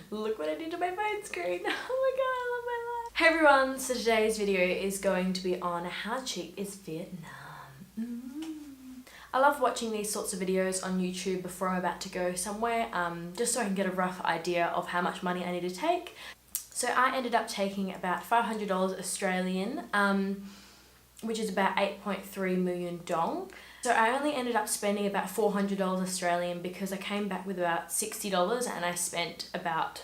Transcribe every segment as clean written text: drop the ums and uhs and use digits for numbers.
Look what I did to my phone screen. Oh my god, I love my life. Hey everyone, so today's video is going to be on how cheap is Vietnam. I love watching these sorts of videos on YouTube before I'm about to go somewhere, just so I can get a rough idea of how much money I need to take. So I ended up taking about $500 Australian, which is about 8.3 million dong. So I only ended up spending about $400 Australian because I came back with about $60 and I spent about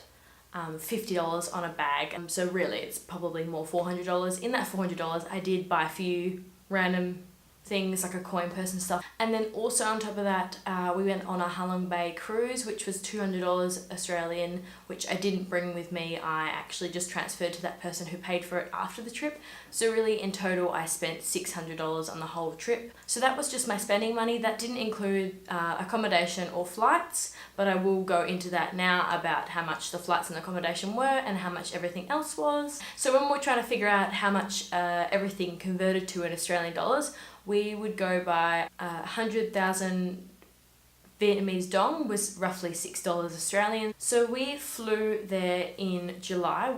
$50 on a bag. So really it's probably more $400. In that $400 I did buy a few random things like a coin purse and stuff. And then also on top of that, we went on a Halong Bay Cruise, which was $200 Australian, which I didn't bring with me. I actually just transferred to that person who paid for it after the trip. So really in total I spent $600 on the whole trip. So that was just my spending money. That didn't include accommodation or flights, but I will go into that now about how much the flights and accommodation were and how much everything else was. So when we're trying to figure out how much everything converted to in Australian dollars, we would go by 100,000 Vietnamese dong was roughly $6 Australian. So we flew there in July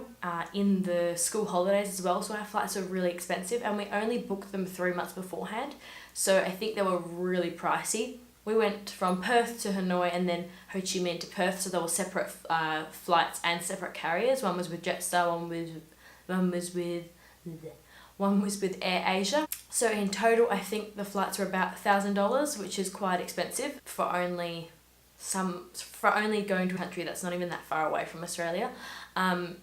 in the school holidays as well, so our flights were really expensive and we only booked them 3 months beforehand, so I think they were really pricey. We went from Perth to Hanoi and then Ho Chi Minh to Perth, so there were separate flights and separate carriers. One was with Jetstar, one was with Air Asia. So in total, I think the flights were about $1,000, which is quite expensive for only going to a country that's not even that far away from Australia.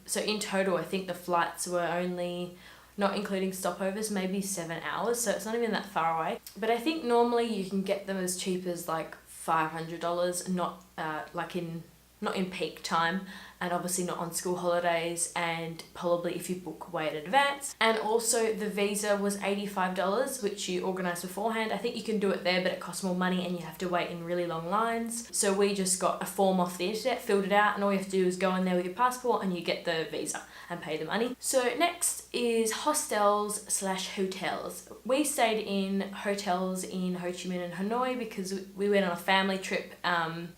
So in total, I think the flights were only, not including stopovers, maybe 7 hours. So it's not even that far away. But I think normally you can get them as cheap as like $500, not in peak time, and obviously not on school holidays, and probably if you book way in advance. And also the visa was $85, which you organise beforehand. I think you can do it there, but it costs more money and you have to wait in really long lines. So we just got a form off the internet, filled it out, and all you have to do is go in there with your passport and you get the visa and pay the money. So next is hostels / hotels. We stayed in hotels in Ho Chi Minh and Hanoi because we went on a family trip.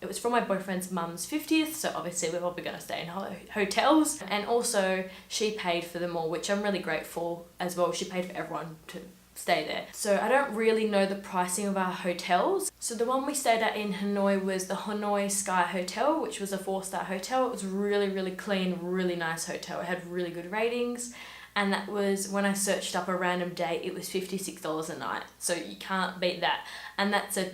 It was for my boyfriend's mum's 50th, so obviously we're probably going to stay in hotels. And also she paid for them all, which I'm really grateful as well. She paid for everyone to stay there. So I don't really know the pricing of our hotels. So the one we stayed at in Hanoi was the Hanoi Sky Hotel, which was a 4-star hotel. It was really, really clean, really nice hotel. It had really good ratings. And that was, when I searched up a random date, it was $56 a night. So you can't beat that. And that's a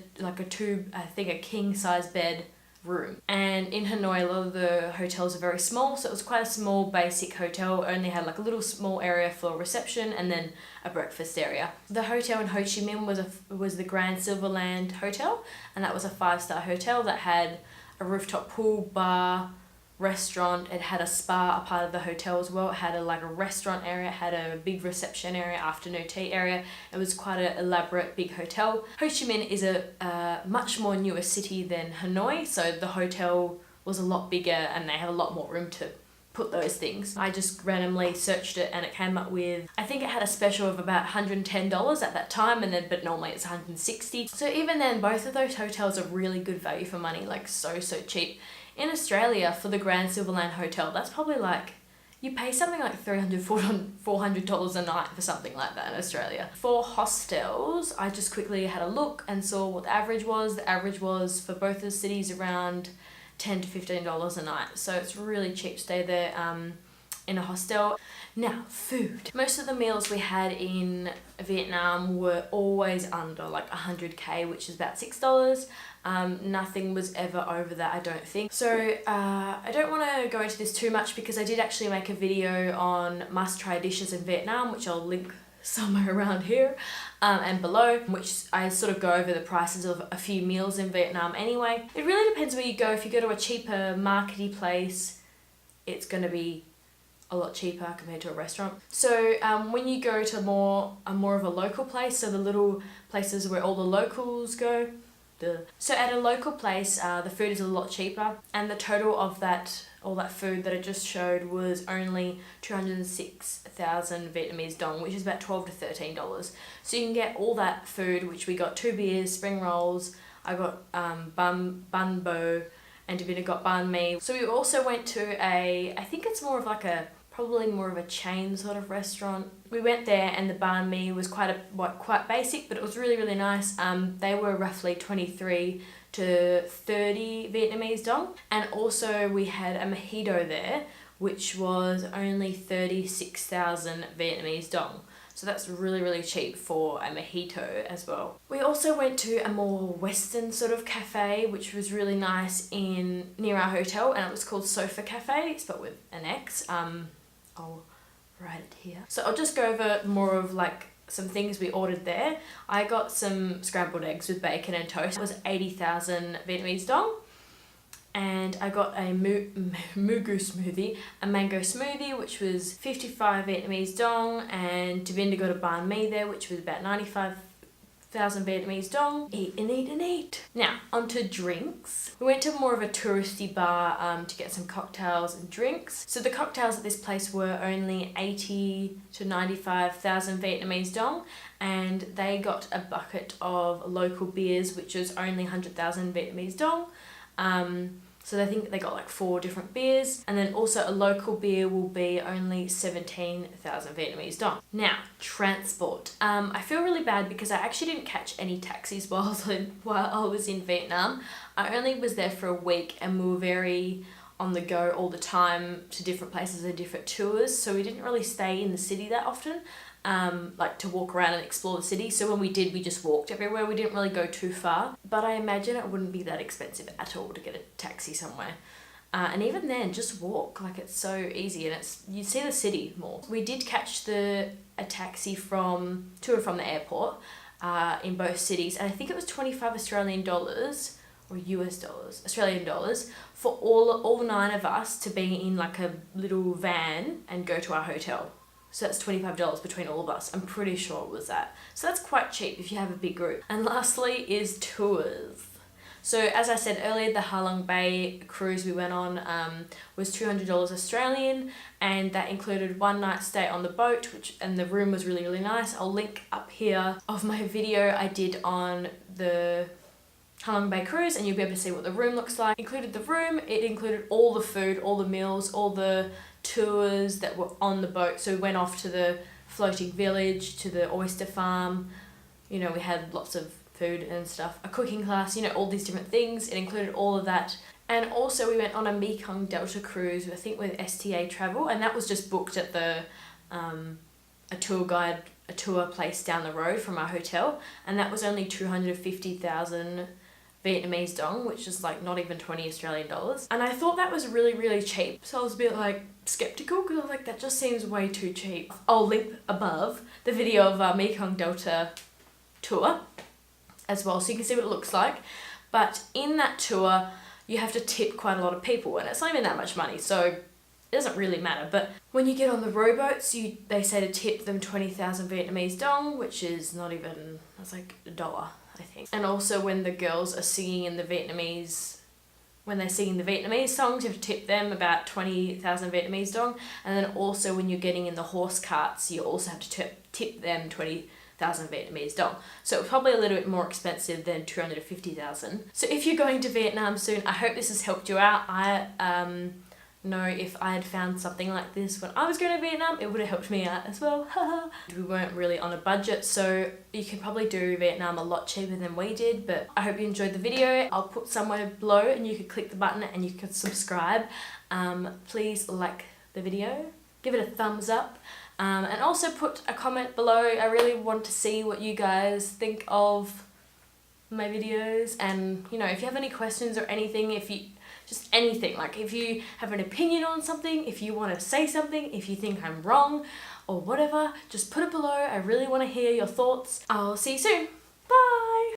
king size bed room. And in Hanoi, a lot of the hotels are very small, so it was quite a small basic hotel. It only had like a little small area for reception and then a breakfast area. The hotel in Ho Chi Minh was the Grand Silverland Hotel, and that was a 5-star hotel that had a rooftop pool, bar, restaurant. It had a spa, a part of the hotel as well. It had a restaurant area, it had a big reception area, afternoon tea area. It was quite an elaborate big hotel. Ho Chi Minh is a much more newer city than Hanoi, so the hotel was a lot bigger and they have a lot more room to put those things. I just randomly searched it and it came up with, I think it had a special of about $110 at that time, but normally it's $160. So even then, both of those hotels are really good value for money, like so cheap. In Australia, for the Grand Silverland Hotel, that's probably like, you pay something like $300, $400 a night for something like that in Australia. For hostels, I just quickly had a look and saw what the average was. The average was for both the cities around $10 to $15 a night. So it's really cheap to stay there in a hostel. Now, food. Most of the meals we had in Vietnam were always under like 100k, which is about $6. Nothing was ever over that, I don't think. So I don't want to go into this too much because I did actually make a video on must-try dishes in Vietnam, which I'll link somewhere around here and below, which I sort of go over the prices of a few meals in Vietnam anyway. It really depends where you go. If you go to a cheaper markety place, it's going to be a lot cheaper compared to a restaurant. So when you go to more of a local place, so the little places where all the locals go, so at a local place, the food is a lot cheaper, and the total of all that food that I just showed was only 206,000 Vietnamese dong, which is about $12 to $13. So you can get all that food, which we got 2 beers, spring rolls, I got bun bo, and Davina got banh mi. So we also went to I think it's more of like probably more of a chain sort of restaurant. We went there and the banh mi was quite basic, but it was really, really nice. They were roughly 23 to 30 Vietnamese dong. And also we had a mojito there, which was only 36,000 Vietnamese dong. So that's really, really cheap for a mojito as well. We also went to a more Western sort of cafe, which was really nice near our hotel, and it was called Sofa Cafe, spelled with an X. I'll write it here. So I'll just go over more of like some things we ordered there. I got some scrambled eggs with bacon and toast. It was 80,000 Vietnamese dong. And I got a mugu smoothie, a mango smoothie, which was 55 Vietnamese dong, and Davinda got a banh mi there, which was about 95,000 Vietnamese dong. Eat and eat and eat. Now, onto drinks. We went to more of a touristy bar to get some cocktails and drinks. So the cocktails at this place were only 80 to 95,000 Vietnamese dong, and they got a bucket of local beers, which was only 100,000 Vietnamese dong. So I think they got like 4 different beers, and then also a local beer will be only 17,000 Vietnamese dong. Now, transport. I feel really bad because I actually didn't catch any taxis while I was in Vietnam. I only was there for a week and we were very on the go all the time to different places and different tours, so we didn't really stay in the city that often. Like to walk around and explore the city. So when we did, we just walked everywhere. We didn't really go too far, but I imagine it wouldn't be that expensive at all to get a taxi somewhere. And even then, just walk, like it's so easy, and you see the city more. We did catch a taxi to and from the airport in both cities, and I think it was 25 Australian dollars or US dollars, Australian dollars, for all 9 of us to be in like a little van and go to our hotel. So that's $25 between all of us. I'm pretty sure it was that. So that's quite cheap if you have a big group. And lastly is tours. So as I said earlier, the Halong Bay Cruise we went on was $200 Australian, and that included 1 night stay on the boat, and the room was really, really nice. I'll link up here of my video I did on the Halong Bay Cruise, and you'll be able to see what the room looks like. Included the room, it included all the food, all the meals, all the tours that were on the boat. So we went off to the floating village, to the oyster farm. You know, we had lots of food and stuff, a cooking class, you know, all these different things. It included all of that. And also we went on a Mekong Delta cruise, I think with STA Travel, and that was just booked at a tour place down the road from our hotel, and that was only 250,000 Vietnamese dong, which is like not even 20 Australian dollars. And I thought that was really, really cheap. So I was a bit like skeptical because I was like, that just seems way too cheap. I'll link above the video of our Mekong Delta tour as well, so you can see what it looks like. But in that tour, you have to tip quite a lot of people, and it's not even that much money, so it doesn't really matter. But when you get on the rowboats, they say to tip them 20,000 Vietnamese dong, which is not even, that's like $1, I think. And also when the girls are singing in the Vietnamese, when they're singing the Vietnamese songs, you have to tip them about 20,000 Vietnamese dong. And then also when you're getting in the horse carts, you also have to tip them 20,000 Vietnamese dong. So it's probably a little bit more expensive than 250,000. So if you're going to Vietnam soon, I hope this has helped you out. I know if I had found something like this when I was going to Vietnam, it would have helped me out as well. We weren't really on a budget, so you can probably do Vietnam a lot cheaper than we did, but I hope you enjoyed the video. I'll put somewhere below and you can click the button and you can subscribe. Please like the video, give it a thumbs up, and also put a comment below. I really want to see what you guys think of my videos, and you know, if you have any questions or anything, just anything, like if you have an opinion on something, if you want to say something, if you think I'm wrong or whatever, just put it below. I really want to hear your thoughts. I'll see you soon. Bye!